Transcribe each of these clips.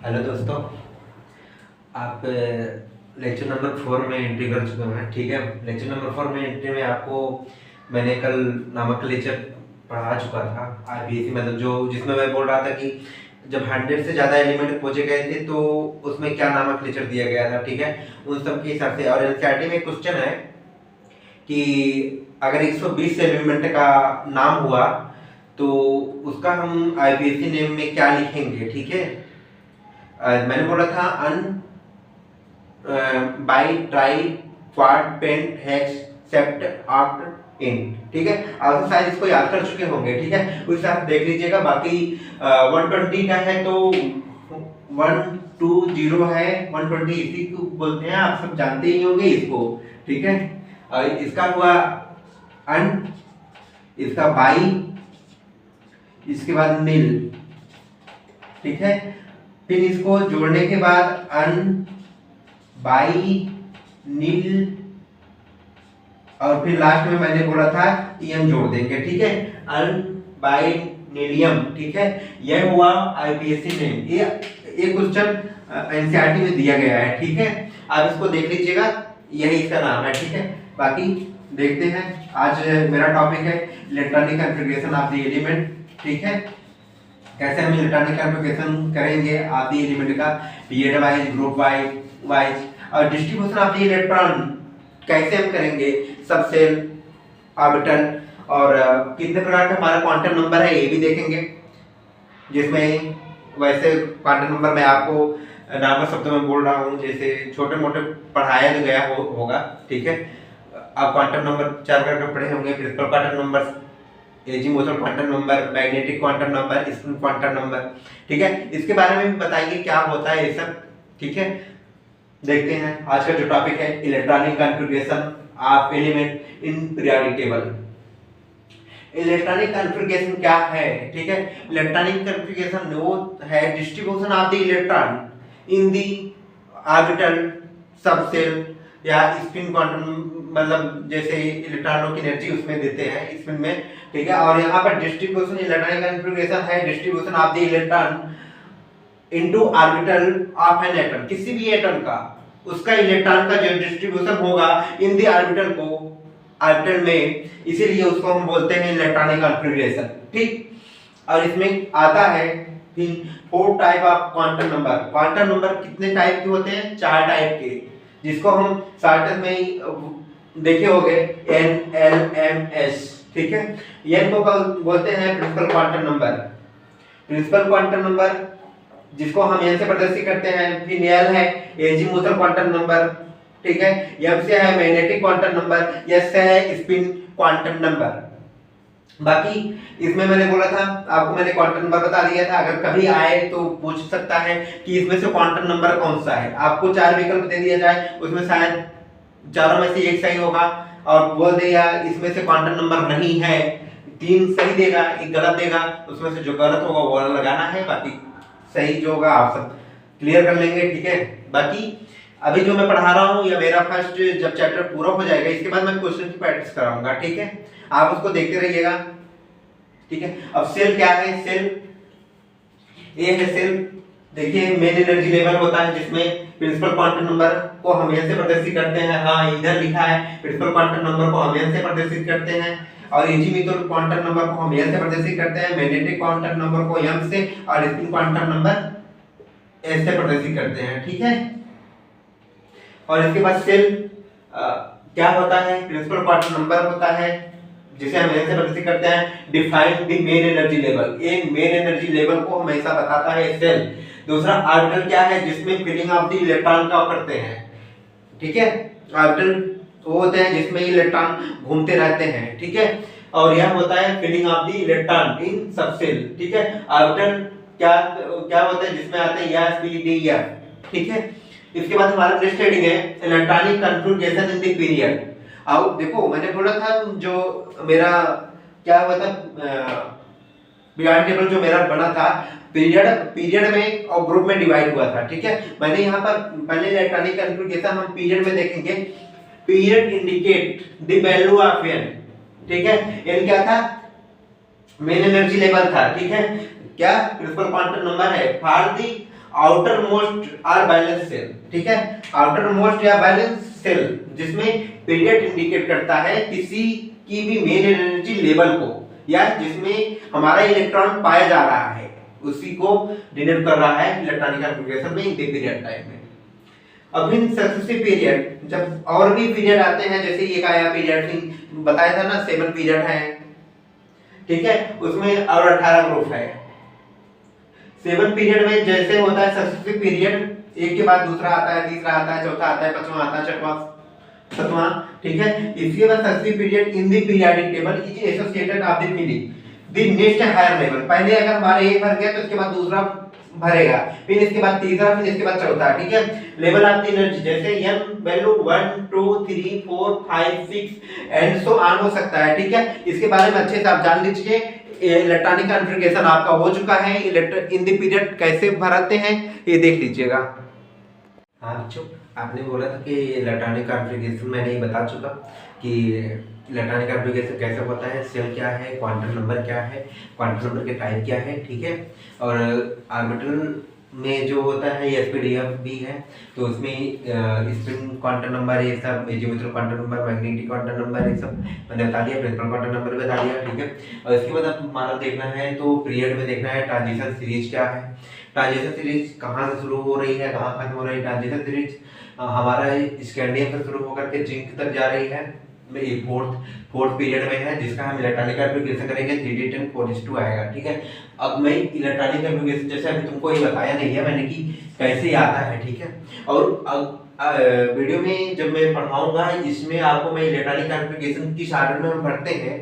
Hello दोस्तों, आप lecture number 4 में एंट्री कर चुके हैं। ठीक है, लेक्चर नंबर 4 में एंट्री में आपको मैंने कल नामक लेक्चर पढ़ा चुका था। आईपीएससी मतलब जो जिसमें मैं बोल रहा था कि जब 100 से ज़्यादा एलिमेंट खोजे गए थे तो उसमें क्या नामक लेक्चर दिया गया था। ठीक है, उन सब के हिसाब से। और एनसीईआरटी में क्वेश्चन है कि अगर 120 एलिमेंट का नाम हुआ तो उसका हम आईपीएससी नेम में क्या लिखेंगे। ठीक है, मैंने बोला था un bi tri quad pent hex sept oct enn. ठीक है, आप तो शायद इसको याद कर चुके होंगे। ठीक है, उस हिसाब से देख लीजिएगा। बाकी 120 का है तो 120 है, 120 इसी को बोलते हैं, आप सब जानते ही होंगे इसको। ठीक है, इसका हुआ अन, इसका बाई, इसके बाद नील। ठीक है, फिर इसको जोड़ने के बाद अन बाई नील और फिर लास्ट में मैंने बोला था एम जोड़ देंगे। ठीक है, अन बाई नीलियम। ठीक है, यह हुआ आईपीएससी नेम। ये क्वेश्चन एनसीईआरटी में दिया गया है। ठीक है, आप इसको देख लीजिएगा, यही इसका नाम है। ठीक है, बाकी देखते हैं। आज मेरा टॉपिक है electronic configuration of the element. ठीक है, कैसे हम इलेक्ट्रॉनिक कॉन्फ़िगरेशन करेंगे ऑफ द एलिमेंट का, पीरियड वाइज, ग्रुप वाइज और डिस्ट्रीब्यूशन ऑफ द इलेक्ट्रॉन कैसे हम करेंगे, सब सेल, ऑर्बिटल और कितने प्रकार का हमारा क्वांटम नंबर है ये भी देखेंगे। जिसमें वैसे क्वांटम नंबर मैं आपको नॉर्मल शब्दों में बोल रहा हूँ, जैसे छोटे मोटे पढ़ाया तो गया होगा। ठीक है, आप क्वांटम नंबर 4 प्रकार के पढ़े होंगे, principal quantum number, azimuthal quantum number, magnetic quantum number, spin quantum number. ठीक है, इसके बारे में भी बताएंगे क्या होता है ये सब। ठीक है, देखते हैं आज का जो टॉपिक है electronic configuration of element in periodic table. Electronic configuration क्या है। ठीक है, इलेक्ट्रॉनिक कॉन्फ़िगरेशन वो है distribution of the electron in the orbital, subshell या स्पिन क्वांटम, मतलब जैसे इलेक्ट्रॉनों की एनर्जी उसमें देते हैं स्पिन में। ठीक है, और यहाँ पर डिस्ट्रीब्यूशन इलेक्ट्रॉनिक कॉन्फ़िगरेशन है distribution of the electron into orbital of an atom, किसी भी एटम का उसका इलेक्ट्रॉन का जो डिस्ट्रीब्यूशन होगा इन द ऑर्बिटल को, ऑर्बिटल में, इसीलिए उसको हम बोलते हैं इलेक्ट्रॉनिक कॉन्फ़िगरेशन। ठीक, और इसमें आता है फिर 4 type of quantum number. Quantum number कितने टाइप के होते हैं? 4 टाइप के, जिसको हम शॉर्टकट में देखे होंगे एन एल एम एस। ठीक है, एन को बोलते हैं principal quantum number, principal quantum number जिसको हम एन से प्रदर्शित करते हैं। फिर एल है एजीमुथल क्वांटम नंबर। ठीक है, एम से है मैग्नेटिक क्वांटम नंबर, एस से है स्पिन क्वांटम नंबर। बाकी इसमें मैंने बोला था आपको, मैंने क्वांटम नंबर बता दिया था। अगर कभी आए तो पूछ सकता है कि इसमें से क्वांटम नंबर कौन सा है। आपको 4 विकल्प दे दिया जाए, उसमें शायद चारों में से एक सही होगा, और बोल देगा इसमें से क्वांटम नंबर नहीं है, 3 सही देगा, एक गलत देगा। उसमें से जो गलत होगा वो वाला लगाना है, बाकी सही जो होगा आप सब क्लियर कर लेंगे। ठीक है, बाकी अभी जो मैं पढ़ा रहा हूँ या मेरा फर्स्ट जब चैप्टर पूरा हो जाएगा इसके बाद मैं क्वेश्चन की प्रैक्टिस कराऊंगा। ठीक है, आप उसको देखते रहिएगा। ठीक है, अब सेल क्या है? सेल ए है सेल। देखिए मेन एनर्जी लेवल होता है जिसमें प्रिंसिपल क्वांटम नंबर को हम एन से प्रदर्शित करते हैं। हाँ, इधर लिखा है प्रिंसिपल क्वांटम नंबर को हम एन से प्रदर्शित करते हैं, और एजीमुथल क्वांटम नंबर को हम एन से प्रदर्शित करते हैं, मैग्नेटिक क्वांटम नंबर को एम से, और स्पिन क्वांटम नंबर एस से प्रदर्शित करते हैं। ठीक है, और इसके बाद सेल क्या होता है? प्रिंसिपल क्वांटम नंबर होता है जिसे हम एन से प्रदर्शित करते हैं। Define the main energy level, एक मेन एनर्जी लेवल को हमेशा बताता है सेल। दूसरा ऑर्बिटल क्या है? जिसमें फिलिंग ऑफ द इलेक्ट्रॉन का करते हैं। ठीक है, ऑर्बिटल वो होते हैं जिसमें इलेक्ट्रॉन घूमते रहते हैं। ठीक है, और यह होता है filling of the electron in subshell. ठीक है, ऑर्बिटल क्या होता है जिसमें आते हैं एस पी डी एफ। ठीक है, इसके बाद हमारा नेक्स्ट हेडिंग है electronic configuration in the period. अब देखो मैंने बोला था जो मेरा क्या हुआ था, पीरियड टेबल जो मेरा बना था, पीरियड में और ग्रुप में डिवाइड हुआ था। ठीक है, मैंने यहाँ पर पहले इलेक्ट्रॉनिक कॉन्फ़िगरेशन हम पीरियड में देखेंगे। Period indicate the value of N. ठीक है, एन क्या था? मेन एनर्जी लेवल था। ठीक है, क्या प्रिंसिपल क्वांटम नंबर है for the outermost or valence shell, ठीक है, आउटर मोस्ट या बैलेंस सेल जिसमें पीरियड इंडिकेट करता है किसी की भी मेन एनर्जी लेवल को, या जिसमें हमारा इलेक्ट्रॉन पाया जा रहा है उसी को डिनोट कर रहा है इलेक्ट्रॉनिक कॉन्फ़िगरेशन में इन द पीरियड टाइम में। अब इन सक्सेसिव पीरियड जब और भी पीरियड आते हैं, जैसे ये आया पीरियड बताया था ना 7 पीरियड है, ठीक है, उसमें और 18 ग्रुप है। 7 पीरियड में जैसे होता है सक्सेसिव पीरियड, एक के बाद दूसरा आता है, तीसरा आता है, चौथा आता है, पांचवा आता है, छठवां, सातवां, ठीक है। इसके बाद successive period in the periodic table is associated of the filling the next higher level. पहले अगर हमारा एक भर गया तो इसके बाद दूसरा भरेगा, फिर इसके बाद तीसरा, फिर इसके बाद चौथा, ठीक है। लेवल ऑफ द एनर्जी जैसे n value 1 2 3 4 5 6 and so on हो सकता है, ठीक है। इसके बारे में अच्छे से आप जान लीजिए। इलेक्ट्रॉनिक कॉन्फ़िगरेशन आपका हो चुका है, इन द पीरियड कैसे भरते हैं ये देख लीजिएगा। हाँ बच्चों, आपने बोला था कि इलेक्ट्रॉनिक कॉन्फ़िगरेशन मैंने ये बता चुका कि इलेक्ट्रॉनिक कॉन्फ़िगरेशन कैसे होता है, सेल क्या है, क्वांटम नंबर क्या है, क्वांटम नंबर के टाइप क्या है, ठीक है। और ऑर्बिटल में जो होता है एसपीडीएफ भी है, तो उसमें स्पिन क्वांटम नंबर, ये सब geometric quantum number, magnetic quantum number, ये सब मैंने बता दिया, प्रिंसिपल क्वांटम नंबर भी बता दिया, ठीक है। और इसके बाद अब हमारा देखना है तो पीरियड में देखना है ट्रांजिशन सीरीज क्या है, ट्रांजिशन सीरीज कहाँ से शुरू हो रही है, कहाँ खत्म हो रही है। ट्रांजिशन सीरीज हमारा स्कैंडियम से शुरू होकर के जिंक तक जा रही है, फोर्थ पीरियड में है, जिसका हम इलेक्ट्रॉनिक कॉन्फ़िगरेशन करेंगे 3d10 4:2 आएगा, ठीक है। अब मैं इलेक्ट्रॉनिक कॉन्फ़िगरेशन जैसे अभी तुमको ये बताया नहीं है मैंने कि कैसे आता है, ठीक है। और अब वीडियो में जब मैं पढ़ाऊंगा इसमें आपको मैं इलेक्ट्रॉनिक कॉन्फ़िगरेशन किस आर्डर में हम पढ़ते हैं,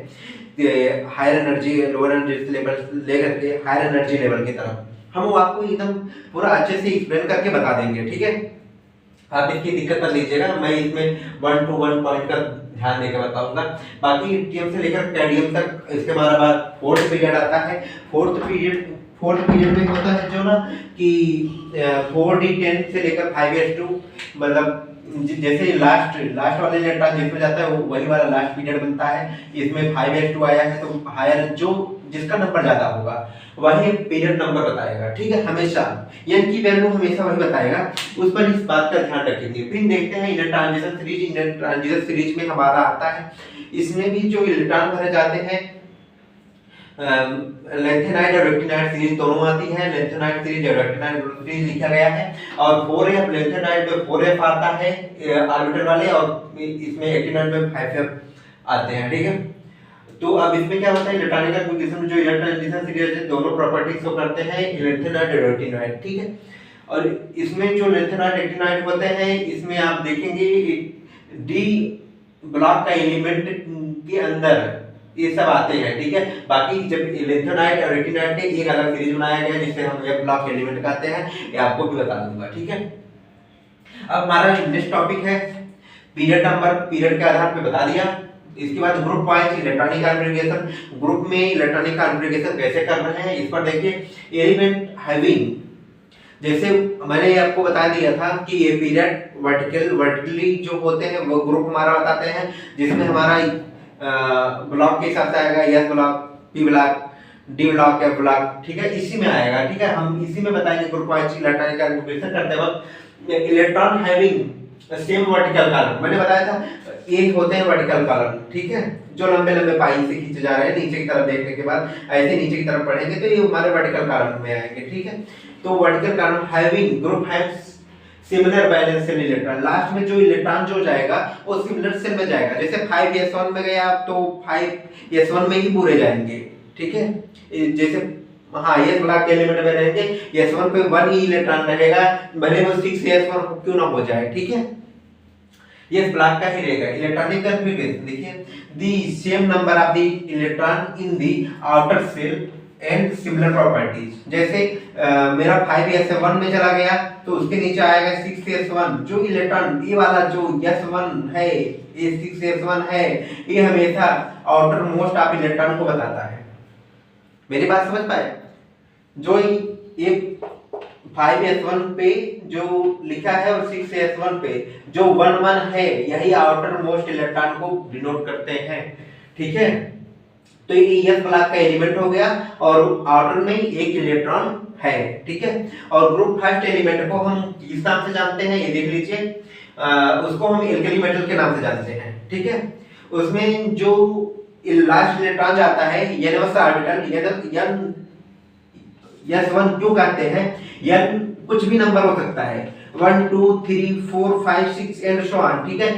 higher energy lower energy level लेकर के हायर एनर्जी लेवल की तरफ हम वो आपको एकदम पूरा अच्छे से एक्सप्लेन करके बता देंगे, ठीक है। आप इसकी दिक्कत मत लीजिएगा, मैं इसमें 1 to 1 पॉइंट का ध्यान देकर बताऊंगा। बाकी टीएम से लेकर कैडियम तक इसके बाद फोर्थ पीरियड आता है। फोर्थ पीरियड में होता है जो ना कि 4d10 से लेकर 5s2, मतलब जैसे लास्ट वाले इलेक्ट्रॉन जिसमें जाता है वो वही वाला लास्ट पीरियड बनता है। इसमें 5s2 आया है तो हायर जो जिसका नंबर ज्यादा होगा वही पीरियड नंबर बताएगा, ठीक है। हमेशा n की वैल्यू हमेशा वही बताएगा, उस पर इस बात का ध्यान रखेंगे। फिर देखते हैं inner transition series. Inner transition series में हमारा आता है, इसमें भी जो इलेक्ट्रॉन भरे जाते हैं लेंथेनाइड और रेक्टिनाइड सीरीज दोनों आती है। लेंथेनाइड सीरीज और रेक्टिनाइड सीरीज लिखा गया है, और 4f लेंथेनाइड में 4f आता है ऑर्बिटल वाले, और इसमें रेक्टिनाइड में 5f आते हैं, ठीक है। तो अब इसमें क्या होता है इलेक्ट्रॉनिक कॉन्फ़िगरेशन में जो इलेक्ट्रॉन सीरीज है दोनों प्रॉपर्टीज को करते हैं लेंथेनाइड और रेक्टिनाइड, ठीक है। और इसमें जो लेंथेनाइड रेक्टिनाइड होते हैं इसमें आप देखेंगे डी ब्लॉक का एलिमेंट के अंदर ये सब आते हैं, ठीक है। बाकी जब लेंथेनाइड और रेक्टिनाइड के एक अलग सीरीज बनाया गया जिसे हम एफ ब्लॉक एलिमेंट कहते हैं, ये आपको भी बता दूंगा, ठीक है। अब हमारा नेक्स्ट टॉपिक है पीरियड नंबर। पीरियड के आधार पे बता दिया। इसके बाद group wise electronic configuration, group में इलेक्ट्रॉनिक कॉन्फ़िगरेशन कैसे कर रहे हैं इस पर देखिए। एलिमेंट हैविंग, जैसे मैंने आपको बता दिया था कि ये पीरियड वर्टिकली जो होते हैं वो ग्रुप हमारा बताते हैं, जिसमें हमारा ब्लॉक के हिसाब से आएगा S block, P block, D block, F block, ठीक है, इसी में आएगा, ठीक है। हम इसी में बताएंगे ग्रुप वाइज इलेक्ट्रॉनिक कॉन्फ़िगरेशन करते वक्त। Electron having same vertical column, मैंने बताया था एक होते हैं वर्टिकल कॉलम, ठीक है, जो लंबे लंबे पाई से खींचे जा रहे हैं। नीचे की तरफ देखने के बाद ऐसे नीचे की तरफ पढ़ेंगे तो ये हमारे वर्टिकल कॉलम में आएंगे, ठीक है। तो vertical column having group haves similar balance cell electron, last में जो इलेक्ट्रॉन जो जाएगा वो सिमिलर सेल में जाएगा। जैसे 5s1 में गया तो 5s1 में ही पूरे जाएंगे, ठीक है। जैसे हाँ एस ब्लॉक के एलिमेंट में रहेंगे, s1 पे 1 ही इलेक्ट्रॉन रहेगा, भले वो 6s1 क्यों ना हो जाए, ठीक है। ये ब्लॉक का ही रहेगा। इलेक्ट्रॉनिक कॉन्फ़िगरेशन देखिए, the same number of the electron in the outer shell and similar properties. जैसे मेरा 5s1 में चला गया तो उसके नीचे आएगा 6s1, जो इलेक्ट्रॉन ये वाला जो s1 है, ये 6s1 है, ये हमेशा आउटर मोस्ट ऑफ इलेक्ट्रॉन को बताता है। मेरी बात समझ पाए? जो ये 5s1 पे जो लिखा है और 6s1 पे जो 1 1 है, यही आउटर मोस्ट इलेक्ट्रॉन को डिनोट करते हैं, ठीक है। तो ये s ब्लॉक का एलिमेंट हो गया और आउटर में एक इलेक्ट्रॉन है, ठीक है। और ग्रुप फर्स्ट एलिमेंट को हम किस नाम से जानते हैं, ये देख लीजिए, उसको हम एल्कली मेटल के नाम से जानते हैं, ठीक है। उसमें जो लास्ट इलेक्ट्रॉन जाता है n ऑर्बिटल S1 क्यों कहते हैं, n कुछ भी नंबर हो सकता है, 1 2 3 4 5 6 एंड सो ऑन, ठीक है।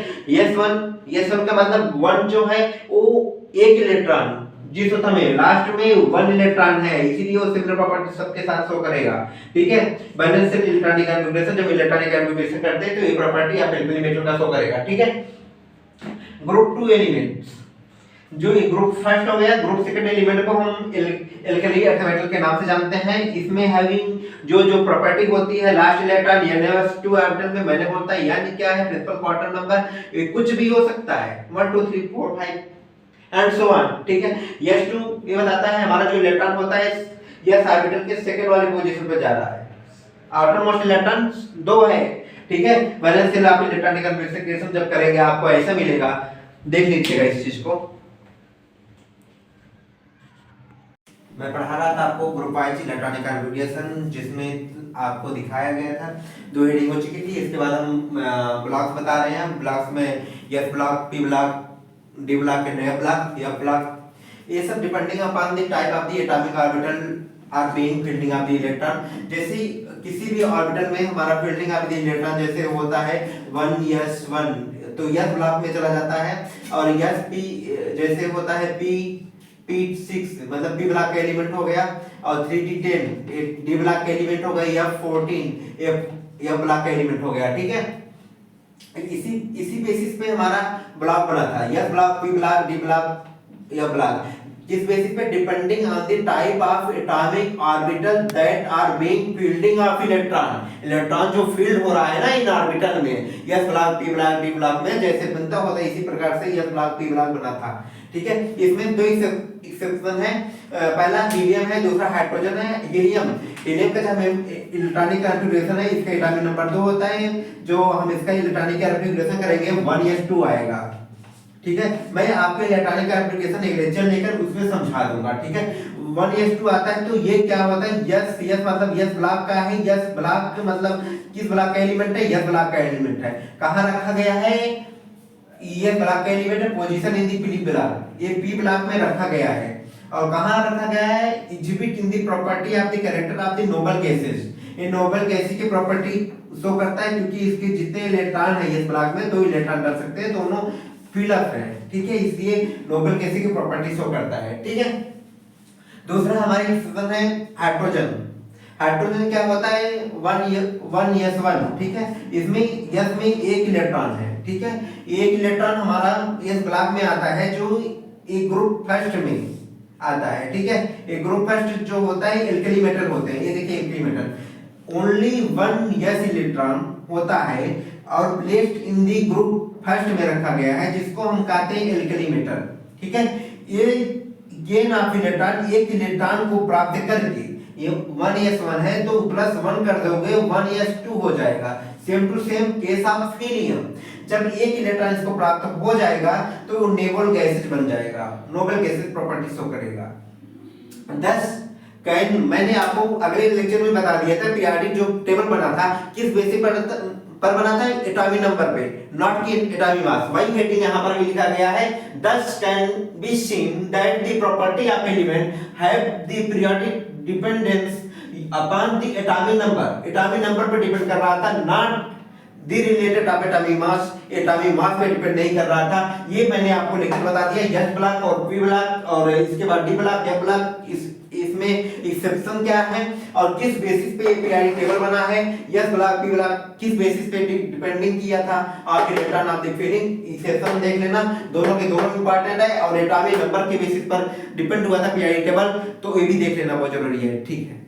S1 का मतलब 1 जो है वो एक इलेक्ट्रॉन, जिस होता में लास्ट में 1 इलेक्ट्रॉन है, इसीलिए वो सिमिलर प्रॉपर्टी सबके साथ शो करेगा, ठीक है। बैलेंस इलेक्ट्रॉनिक कॉन्फ़िगरेशन, जब इलेक्ट्रॉनिक कॉन्फ़िगरेशन करते हैं तो ये प्रॉपर्टी आप एल्कली मेटल का शो करेगा, ठीक है। ग्रुप 2 एलिमेंट्स, जो ये ग्रुप फर्स्ट हो गया, ग्रुप सेकंड एलिमेंट को हम एल्कली अर्थ मेटल के नाम से जानते हैं। इसमें हैविंग जो प्रॉपर्टी होती है लास्ट इलेक्ट्रॉन n2 ऑर्बिटल में, मैंने बोलता है यानी क्या है, प्रिंसिपल क्वांटम नंबर, कुछ भी हो सकता है, 1 2 3 4 5 एंड सो ऑन, ठीक है। s2 ये बताता है हमारा जो इलेक्ट्रॉन होता है s ऑर्बिटल के सेकंड वाली पोजीशन पे जा रहा है, आउटर मोस्ट इलेक्ट्रॉन 2 है, ठीक है। वैलेंस शेल आप इलेक्ट्रॉनिक कॉन्फ़िगरेशन जब करेंगे आपको ऐसा मिलेगा, देख लीजिएगा इस चीज को। मैं पढ़ा रहा था आपको ग्रुप वाइज इलेक्ट्रॉनिक कॉन्फ़िगरेशन, जिसमें आपको दिखाया गया था 2 हेडिंग हो चुकी थी। इसके बाद हम ब्लॉक्स बता रहे हैं। ब्लॉक्स में s block, p block, d block and f block, f block, ये सब depending upon the type of the atomic orbital are being filling of the electron. जैसे किसी भी ऑर्बिटल में हमारा फील्डिंग ऑफ द इलेक्ट्रॉन जैसे होता है 1s1, तो s ब्लॉक में चला जाता है, और sp जैसे होता है p6 मतलब p ब्लॉक का एलिमेंट हो गया, और 3d10 d ब्लॉक का एलिमेंट हो गया, f14 f ब्लॉक का एलिमेंट हो गया, ठीक है। इसी बेसिस पे हमारा ब्लॉक बना था, s block, p block, d block, f block, जिस बेसिस पे depending on the type of atomic orbital that are being filling of electron जो फील्ड हो रहा है ना इन ऑर्बिटल में, s block, p block, d block में जैसे बनता होता है, इसी प्रकार से s ब्लॉक, p ब्लॉक बना था, ठीक है। इसमें 2 एक्सेप्शन है, पहला हीलियम है, दूसरा हाइड्रोजन है। हीलियम का जब इलेक्ट्रॉनिक कॉन्फ़िगरेशन है, इसका एटॉमिक नंबर 2 होता है, जो हम इसका इलेक्ट्रॉनिक कॉन्फ़िगरेशन करेंगे 1s2 आएगा, ठीक है। मैं आपको इलेक्ट्रॉनिक कॉन्फ़िगरेशन एक लेक्चर लेकर उसमें समझा दूंगा, ठीक है। 1s2 आता है, तो ये क्या होता है, s मतलब s ब्लॉक का है, s ब्लॉक मतलब किस ब्लॉक का एलिमेंट है, s ब्लॉक का एलिमेंट है। कहां रखा गया है, ये ब्लॉक का एलिमेंट है, position in the p block, ये p ब्लॉक में रखा गया है। और कहां रखा गया है, exhibit in the property of the character of the noble gases. ये नोबल गैसेस की प्रॉपर्टी शो करता है, क्योंकि इसके जितने इलेक्ट्रॉन है इस ब्लॉक में 2 इलेक्ट्रॉन डाल सकते हैं, दोनों फिल अप है, ठीक है, इसलिए नोबल गैसेस की प्रॉपर्टी शो करता है, ठीक है। दूसरा हमारी एक्सेप्शन है हाइड्रोजन। हाइड्रोजन क्या होता है, 1s1, ठीक है। इसमें s में एक इलेक्ट्रॉन है, ठीक है। एक इलेक्ट्रॉन हमारा s ब्लॉक में आता है, जो एक ग्रुप फर्स्ट में आता है, ठीक है। एक ग्रुप फर्स्ट जो होता है एल्कली मेटल होते हैं, ये देखिए alkali metal, only 1s electron होता है और placed in the group first में रखा गया है, जिसको हम कहते हैं एल्कली मेटल, ठीक है। ये गेन ऑफ इलेक्ट्रॉन, एक इलेक्ट्रॉन को प्राप्त करके, ये 1s1 है तो +1 कर दोगे 1s2 हो जाएगा। Same to same case of helium, जब एक इलेक्ट्रॉन इसको प्राप्त हो जाएगा तो वो नोबल गैसेस बन जाएगा, नोबल गैसेस प्रॉपर्टी शो करेगा। 10 कैन, मैंने आपको अगले लेक्चर में बता दिया था पीरियोडिक जो टेबल बना था किस बेसिस पर बना था, एटॉमिक नंबर पे, नॉट की एटॉमिक मास। वही हेडिंग यहां पर भी लिखा गया है, thus can be seen that the property of element have the periodic dependence upon the atomic number। Atomic number पे डिपेंड कर रहा था, not the related of atomic mass, atomic mass पे डिपेंड नहीं कर रहा था। ये मैंने आपको लेक्चर बता दिया, s ब्लॉक और p ब्लॉक, और इसके बाद d ब्लॉक, f ब्लॉक, इसमें एक्सेप्शन क्या है और किस बेसिस पे पीरियोडिक टेबल बना है, s ब्लॉक, p ब्लॉक किस बेसिस पे डिपेंडिंग किया था, आपके electron of the feeling exception देख लेना, दोनों के दोनों इंपॉर्टेंट है, और एटॉमिक नंबर के बेसिस पर डिपेंड हुआ था पीरियोडिक टेबल, तो ये भी देख लेना बहुत जरूरी है, ठीक है।